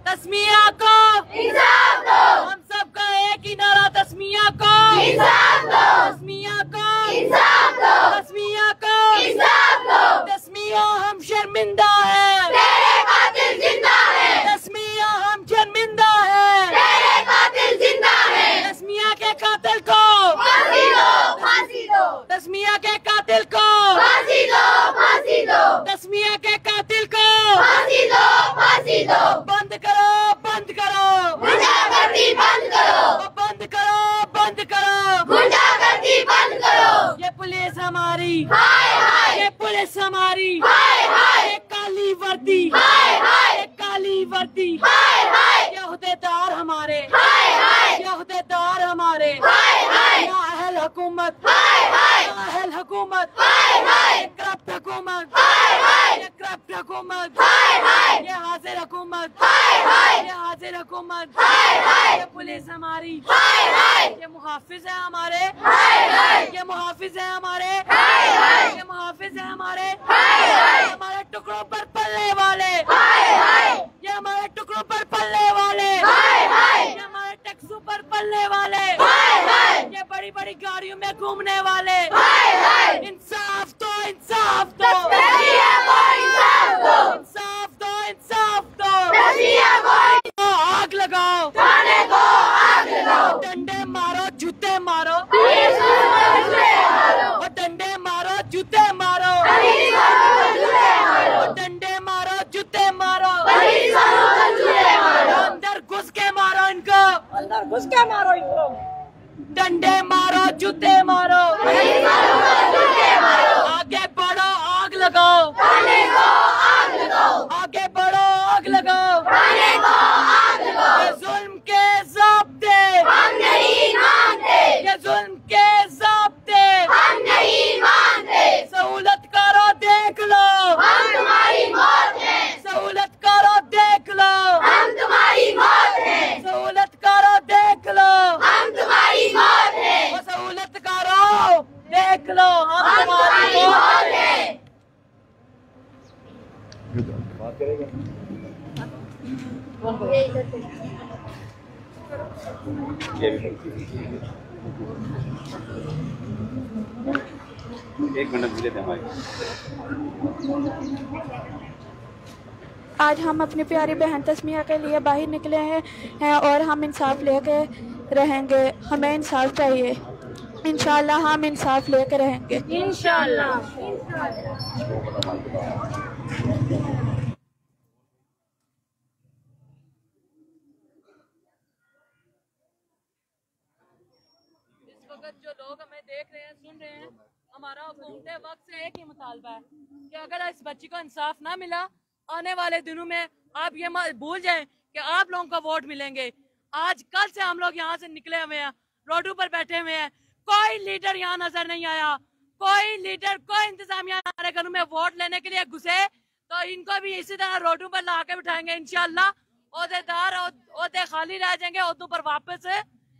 तस्मिया को इंसाफ दो। हम सबका एक ही नारा, तस्मिया को इंसाफ दो। तस्मिया को इंसाफ दो। तस्मिया को इंसाफ दो। तस्मिया हम शर्मिंदा है, तेरे कातिल जिंदा है। तस्मिया हम शर्मिंदा है, तेरे कातिल जिंदा है। तस्मिया के कातिल को फांसी दो, फांसी दो। तस्मिया के कातिल को फांसी दो, फांसी दो। तस्मिया के कातिल को फांसी दो, फांसी दो। बंद करो, बंद करो गुंडागर्दी, बंद करो, बंद करो, बंद करो गुंडागर्दी, बंद करो। ये पुलिस हमारी, हाय हाय। ये पुलिस हमारी, हाय हाय। ये काली वर्दी, हाय हाय। ये काली वर्दी, हाय हाय। ये हुदेदार हमारे, हाय हाय। ये हुदेदार हमारे, हाय हाय। या अहल हुकूमत, हाय हाय। या अहल हुकूमत, हाय हाय। ये करप्ट हुकूमत, हाय हाय। ये करप्ट हुकूमत, हाय हाय। ये हाजिर हुकूमत, हाय हाय। ये हाजिर हुकूमत, हाय हाय। ये पुलिस हमारी, हाय हाय। ये मुहाफिज है हमारे, हाय हाय। ये मुहाफिज है हमारे, हाय हाय। ये मुहाफिज है हमारे, हाय हाय। हमारे टुकड़ों पर पलने वाले, हाय हाय। ये हमारे टुकड़ों पर पलने वाले, हाय हाय। ये हमारे टैक्सों पर पलने वाले, हाय हाय। ये बड़ी बड़ी गाड़ियों में घूमने वाले, हाय हाय। इंसाफ दो, इंसाफ दो, इंसाफ दो, इंसाफ दो, इंसाफ दो। आग लगाओ, थाने को आग लगाओ। डंडे मारो, जूते मारो, और डंडे मारो, जूते मारो, और डंडे मारो, जूते मारो, अंदर घुस के मारो इनको, अंदर घुस के मारो इनको। डंडे मारो, जूते मारो, आगे बढ़ो, आग लगाओ, थाने को आग लगाओ। आगे बढ़ो, आग लगाओ, थाने को आग लगाओ। ये जुल्म के ज़ाब्ते हम नहीं मानते, ये जुल्म के ज़ाब्ते हम नहीं मानते। सहूलत करो, देख लो, हम तुम्हारी मौत है। सहूलत करो, देख लो, हम तुम्हारी मौत है। सहूलत करो, देख लो, हम तुम्हारी मौत है। सहूलत करो, देख लो, हम तुम्हारी मौत है। बात करेगा एक मिनट मिले थे हमारे। आज हम अपनी प्यारी बहन तस्मिया के लिए बाहर निकले हैं और हम इंसाफ लेके रहेंगे। हमें इंसाफ चाहिए, इंशाल्लाह हम इंसाफ लेके रहेंगे, इंशाल्लाह। जो लोग हमें देख रहे हैं, सुन रहे हैं, हमारा हुकूमत वक्त से एक ही मुतालबा है कि अगर इस बच्ची को इंसाफ ना मिला, आने वाले दिनों में आप ये भूल जाएं कि आप लोगों को वोट मिलेंगे। आज कल से हम लोग यहाँ से निकले हुए हैं, रोडों पर बैठे हुए हैं, कोई लीडर यहाँ नजर नहीं आया, कोई लीडर, कोई इंतजामिया हमारे घरों में वोट लेने के लिए घुसे तो इनको भी इसी तरह रोडों पर ला के बिठाएंगे इंशाल्लाह। ओहदेदार ओहदे खाली रह जाएंगे, ओहदों पर वापस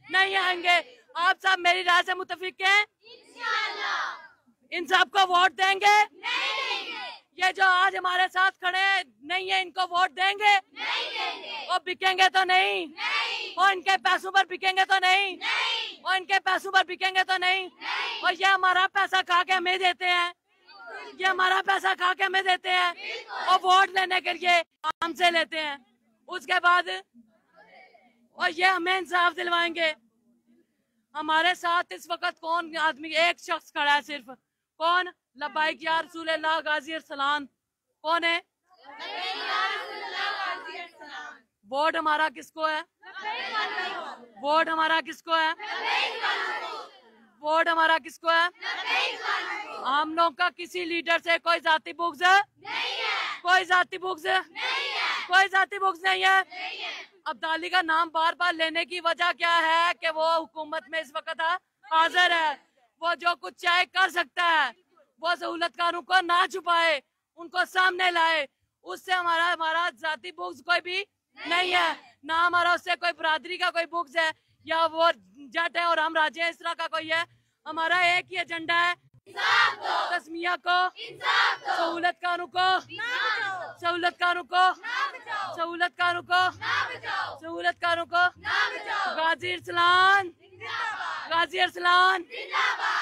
नहीं आएंगे। आप सब मेरी राय से मुतफिक हैं? इंशाल्लाह। इन सब को वोट देंगे? नहीं देंगे। ये जो आज हमारे साथ खड़े हैं नहीं है, इनको वोट देंगे? नहीं देंगे। और बिकेंगे तो नहीं? नहीं। और इनके पैसों पर बिकेंगे तो नहीं? नहीं। और इनके पैसों पर बिकेंगे तो नहीं? नहीं। और ये हमारा पैसा खा के हमें देते हैं, ये हमारा पैसा खा के हमें देते हैं और वोट लेने के लिए हमसे लेते हैं। उसके बाद और ये हमें इंसाफ दिलवाएंगे। हमारे साथ इस वक्त कौन आदमी, एक शख्स खड़ा है सिर्फ, कौन? लब्बाइक या रसूल अल्लाह गाजी अरसलान। कौन है? वोट हमारा किसको है? वोट हमारा किसको है? वोट हमारा किसको है? हम लोग का किसी लीडर से कोई जाति बुग़्ज़ नहीं है, कोई जाति बुग़्ज़ नहीं है, कोई जाति बुग़्ज़ नहीं है। अब्दाली का नाम बार बार लेने की वजह क्या है कि वो हुकूमत में इस वक्त हाजिर है, वो जो कुछ चाहे कर सकता है, वो सहूलतकारों को ना छुपाए, उनको सामने लाए। उससे हमारा जाति बुग़्ज़ कोई भी नहीं है, ना हमारा उससे कोई बरादरी का कोई बुग़्ज़ है या वो जट है और हम राजे हैं, इस तरह का कोई है। हमारा एक ही एजेंडा है तस्मिया को, सहूलतकारों को, सहूलतकारों को, सहूलतकारों को, सहूलतकारों को, गाजी अरसलान, गाजी अरसलान,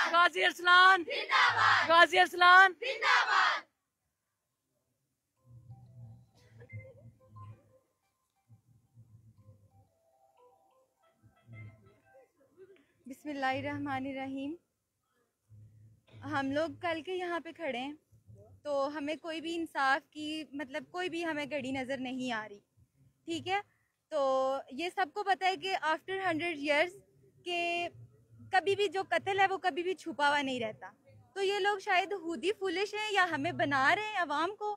गाजी अरसलान, गाजी अरसलान। बिस्मिल्लाहिर्रहमानिर्रहीम। हम लोग कल के यहाँ पे खड़े हैं तो हमें कोई भी इंसाफ की मतलब कोई भी हमें घड़ी नज़र नहीं आ रही, ठीक है। तो ये सबको पता है कि आफ्टर 100 years के कभी भी जो कत्ल है वो कभी भी छुपा हुआ नहीं रहता। तो ये लोग शायद खुद ही फुलिश हैं या हमें बना रहे हैं अवाम को,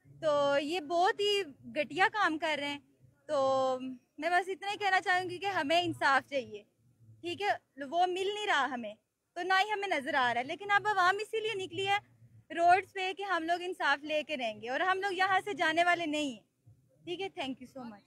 तो ये बहुत ही घटिया काम कर रहे हैं। तो मैं बस इतना ही कहना चाहूँगी कि हमें इंसाफ चाहिए, ठीक है। वो मिल नहीं रहा हमें, तो ना ही हमें नज़र आ रहा है। लेकिन अब आवाम इसीलिए निकली है रोड्स पे कि हम लोग इंसाफ लेके रहेंगे और हम लोग यहाँ से जाने वाले नहीं हैं, ठीक है। Thank you so much.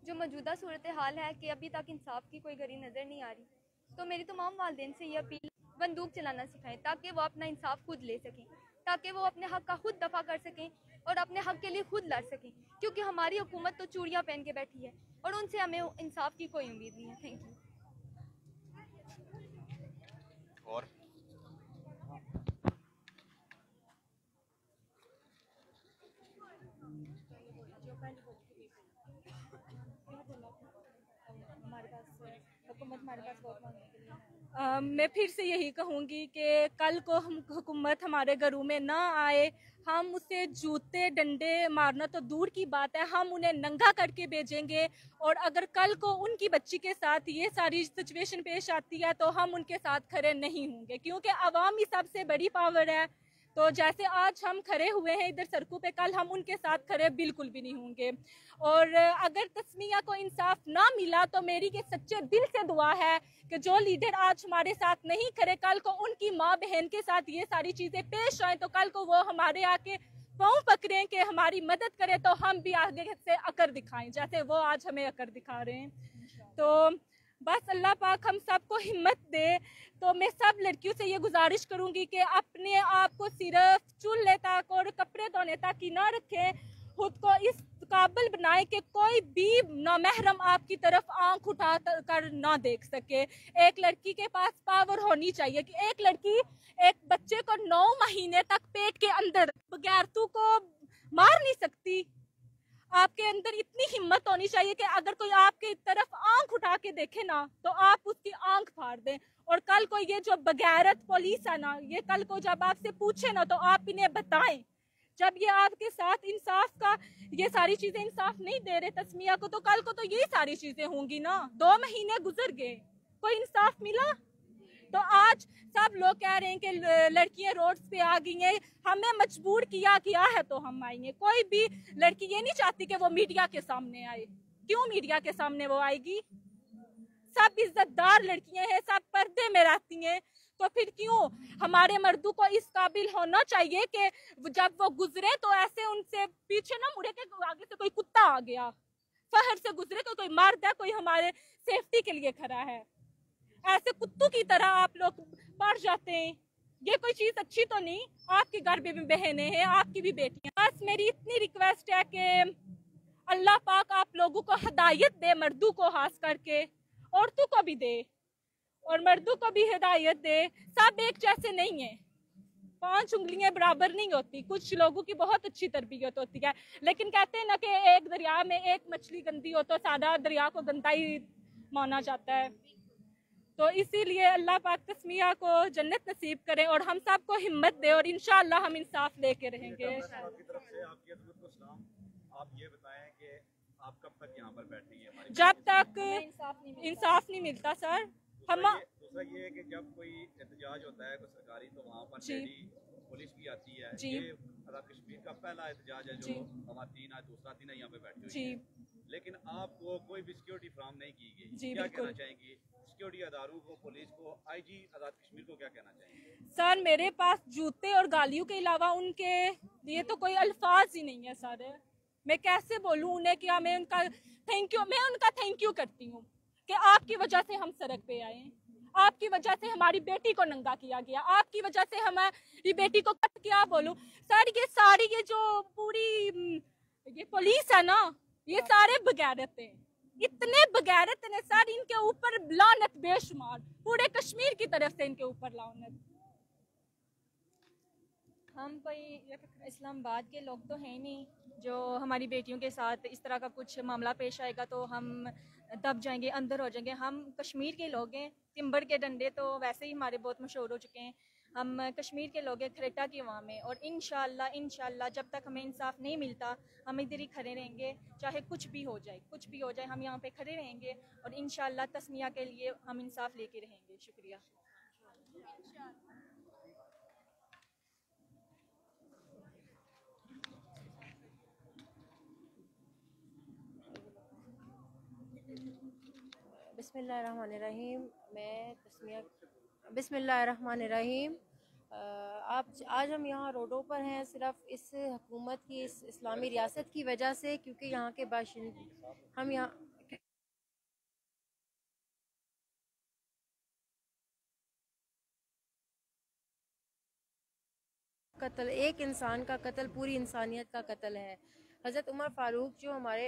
जो मौजूदा सूरत हाल है कि अभी तक इंसाफ की कोई घड़ी नज़र नहीं आ रही, तो मेरी तमाम वालिदैन से ये अपील, बंदूक चलाना सिखाएं ताकि वो अपना इंसाफ खुद ले सकें, ताकि वो अपने हक़ का खुद दफ़ा कर सकें और अपने हक़ के लिए खुद लड़ सकें। क्योंकि हमारी हुकूमत तो चूड़ियाँ पहन के बैठी है और उनसे हमें इंसाफ की कोई उम्मीद नहीं है। Thank you. और मैं फिर से यही कहूँगी कि कल को हम हुकूमत हमारे घरों में ना आए, हम उसे जूते डंडे मारना तो दूर की बात है, हम उन्हें नंगा करके भेजेंगे। और अगर कल को उनकी बच्ची के साथ ये सारी सिचुएशन पेश आती है तो हम उनके साथ खड़े नहीं होंगे, क्योंकि आवाम ही सबसे बड़ी पावर है। तो जैसे आज हम खड़े हुए हैं इधर सड़कों पे, कल हम उनके साथ खड़े बिल्कुल भी नहीं होंगे। और अगर तस्मिया को इंसाफ ना मिला तो मेरी ये सच्चे दिल से दुआ है कि जो लीडर आज हमारे साथ नहीं खड़े, कल को उनकी माँ बहन के साथ ये सारी चीज़ें पेश आए तो कल को वो हमारे आके पाँव पकड़ें कि हमारी मदद करें, तो हम भी आगे से अकर दिखाएं जैसे वो आज हमें अकर दिखा रहे हैं। तो बस अल्लाह पाक हम सबको हिम्मत दे। तो मैं सब लड़कियों से ये गुजारिश करूंगी कि अपने आप को सिर्फ चूल्हे तक और कपड़े धोने तक ही ना रखें, खुद को इस काबिल बनाए कि कोई भी नामहरम आपकी तरफ आंख उठा कर ना देख सके। एक लड़की के पास पावर होनी चाहिए कि एक लड़की एक बच्चे को 9 महीने तक पेट के अंदर बगैर तू को मार नहीं सकती। आपके अंदर इतनी हिम्मत होनी चाहिए कि अगर कोई आपके तरफ आंख उठा के देखे ना तो आप उसकी आंख फाड़ दें। और कल को ये जो बगैरत पुलिस है ना, ये कल को जब आपसे पूछे ना तो आप इन्हें बताएं। जब ये आपके साथ इंसाफ का ये सारी चीजें इंसाफ नहीं दे रहे तस्मिया को, तो कल को तो यही सारी चीजें होंगी ना। 2 महीने गुजर गए, कोई इंसाफ मिला? तो आज सब लोग कह रहे हैं कि लड़कियां रोड्स पे आ गई हैं, हमें मजबूर किया है तो हम आएंगे। कोई भी लड़की ये नहीं चाहती कि वो मीडिया के सामने आए। क्यों मीडिया के सामने वो आएगी? सब इज्जतदार लड़कियां हैं, सब पर्दे में रहती हैं, तो फिर क्यों? हमारे मर्दों को इस काबिल होना चाहिए कि जब वो गुजरे तो ऐसे उनसे पीछे ना मुड़े के आगे से कोई कुत्ता आ गया, फहर से गुजरे तो कोई मर्द है, कोई हमारे सेफ्टी के लिए खड़ा है। ऐसे कुत्तों की तरह आप लोग बढ़ जाते हैं, ये कोई चीज अच्छी तो नहीं। आपके घर में भी बहनें हैं, आपकी भी बेटियां। बस मेरी इतनी रिक्वेस्ट है कि अल्लाह पाक आप लोगों को हिदायत दे, मर्दों को खास करके, औरतों को भी दे और मर्दों को भी हिदायत दे। सब एक जैसे नहीं है, 5 उंगलियां बराबर नहीं होती। कुछ लोगों की बहुत अच्छी तरबियत होती है, लेकिन कहते हैं ना कि एक दरिया में एक मछली गंदी हो तो सारा दरिया को गंदा ही माना जाता है। तो इसीलिए अल्लाह पाक तस्मिया को जन्नत नसीब करे और हम सबको हिम्मत दे और इंशाअल्लाह हम इंसाफ लेके रहेंगे। आप ये बताएं कि आप कब तक यहाँ पर बैठेंगे? जब तक इंसाफ नहीं मिलता सर। हम दूसरा ये है कि जब कोई एहतजाज होता है कोई सरकारी, तो वहाँ पर लेडी पुलिस भी आती है। जी। ये कश्मीर का पहला एहतजाज है जो खवातीन आज दूसरा दिन यहाँ पे बैठी हुई है, लेकिन आपको कोई भी सिक्योरिटी फ्राहम नहीं की गई। जी, क्या बिल्कुल। कहना चाहेंगी सिक्योरिटी अदारों को, पुलिस को, आईजी आज़ाद कश्मीर को क्या कहना चाहेंगे? सर मेरे पास जूते और गालियों के अलावा उनके लिए तो कोई अल्फाज ही नहीं है सर। मैं कैसे बोलूँ उन्हें कि मैं उनका थैंक यू करती हूँ कि आपकी वजह से हम सड़क पे आए, आपकी वजह से हमारी बेटी को नंगा किया गया, आपकी वजह से हमारी बेटी को क्या बोलूं सर, ये जो पूरी ये पुलिस है ना, ये सारे बगैरत हैं, इतने बगैरत हैं सर, इनके ऊपर लानत बेशुमार, पूरे कश्मीर की तरफ से इनके ऊपर लानत। हम कोई इस्लामाबाद के लोग तो हैं नहीं जो हमारी बेटियों के साथ इस तरह का कुछ मामला पेश आएगा तो हम दब जाएंगे, अंदर हो जाएंगे। हम कश्मीर के लोग हैं, तिम्बर के डंडे तो वैसे ही हमारे बहुत मशहूर हो चुके हैं। हम कश्मीर के लोग हैं, खरेटा की अवाम है, और इंशाल्लाह जब तक हमें इंसाफ नहीं मिलता हम इधर ही खड़े रहेंगे, चाहे कुछ भी हो जाए हम यहाँ पे खड़े रहेंगे और इंशाल्लाह तस्मिया के लिए हम इंसाफ लेके रहेंगे। शुक्रिया। बिस्मिल्लाहिर्रहमानिर्रहीम। आज हम यहाँ रोडों पर हैं सिर्फ इस हुकूमत की, इस इस्लामी रियासत की वजह से, क्योंकि यहाँ के बाशिंदे हम यहाँ कत्ल, एक इंसान का कत्ल पूरी इंसानियत का कत्ल है। हज़रत उमर फ़ारूक जो हमारे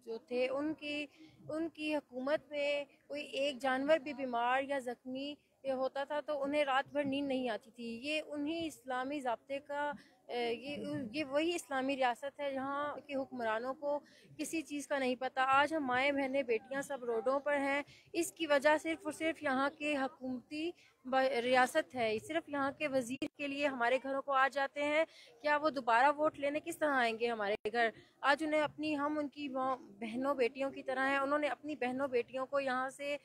जो थे, उनकी हुकूमत में कोई एक जानवर भी बीमार या ज़ख्मी होता था तो उन्हें रात भर नींद नहीं आती थी। ये उन्हीं इस्लामी ज़ाब्ते का ये वही इस्लामी रियासत है जहाँ के हुक्मरानों को किसी चीज़ का नहीं पता। आज हम माएँ बहनें बेटियाँ सब रोडों पर हैं, इसकी वजह सिर्फ़ और सिर्फ यहाँ के हुकूमती रियासत है। सिर्फ यहाँ के वज़ीर के लिए हमारे घरों को आ जाते हैं, क्या वो दोबारा वोट लेने किस तरह आएंगे हमारे घर? आज उन्हें हम उनकी बहनों बेटियों की तरह हैं, उन्होंने अपनी बहनों बेटियों को यहाँ से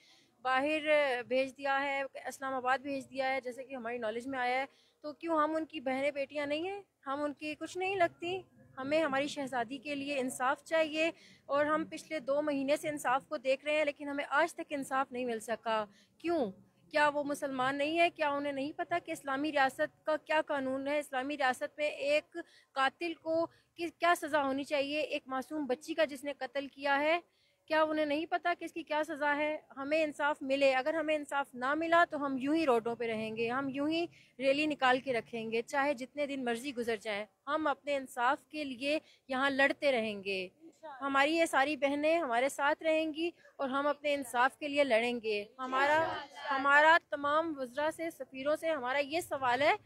बाहर भेज दिया है, इस्लामाबाद भेज दिया है, जैसे कि हमारी नॉलेज में आया है। तो क्यों हम उनकी बहनें बेटियां नहीं हैं? हम उनकी कुछ नहीं लगती? हमें हमारी शहजादी के लिए इंसाफ चाहिए, और हम पिछले 2 महीने से इंसाफ को देख रहे हैं, लेकिन हमें आज तक इंसाफ नहीं मिल सका। क्यों? क्या वो मुसलमान नहीं है? क्या उन्हें नहीं पता कि इस्लामी रियासत का क्या कानून है? इस्लामी रियासत में एक कातिल को क्या सज़ा होनी चाहिए, एक मासूम बच्ची का जिसने कत्ल किया है, क्या उन्हें नहीं पता कि इसकी क्या सज़ा है? हमें इंसाफ मिले। अगर हमें इंसाफ ना मिला तो हम यूं ही रोडों पे रहेंगे, हम यूं ही रैली निकाल के रखेंगे, चाहे जितने दिन मर्जी गुजर जाएं, हम अपने इंसाफ के लिए यहाँ लड़ते रहेंगे। हमारी ये सारी बहनें हमारे साथ रहेंगी और हम अपने इंसाफ के लिए लड़ेंगे। हमारा तमाम वज़रा से, सफ़ीरों से हमारा ये सवाल है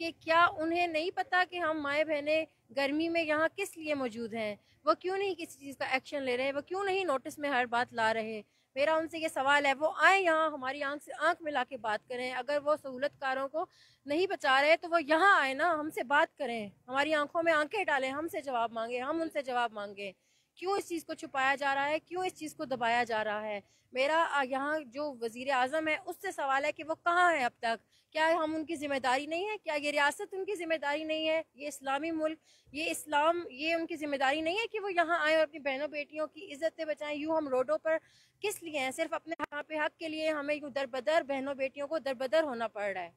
कि क्या उन्हें नहीं पता कि हम माएँ बहनें गर्मी में यहाँ किस लिए मौजूद हैं? वो क्यों नहीं किसी चीज़ का एक्शन ले रहे? वो क्यों नहीं नोटिस में हर बात ला रहे? मेरा उनसे ये सवाल है, वो आए यहाँ, हमारी आंख से आंख मिला के बात करें। अगर वो सहूलतकारों को नहीं बचा रहे तो वो यहाँ आए ना, हमसे बात करें, हमारी आंखों में आंखें डालें, हमसे जवाब मांगे, हम उनसे जवाब मांगे। क्यों इस चीज़ को छुपाया जा रहा है? क्यों इस चीज़ को दबाया जा रहा है? मेरा यहाँ जो वज़ीर आज़म है उससे सवाल है कि वो कहाँ है अब तक? क्या हम उनकी ज़िम्मेदारी नहीं है? क्या ये रियासत उनकी ज़िम्मेदारी नहीं है? ये इस्लामी मुल्क, ये इस्लाम, ये उनकी ज़िम्मेदारी नहीं है कि वो यहाँ आए और अपनी बहनों बेटियों की इज़्ज़तें बचाएं? यूँ हम रोडों पर किस लिए हैं? सिर्फ अपने यहाँ पे हक के लिए हमें यूँ दरबदर बहनों बेटियों को दरबदर होना पड़ रहा है।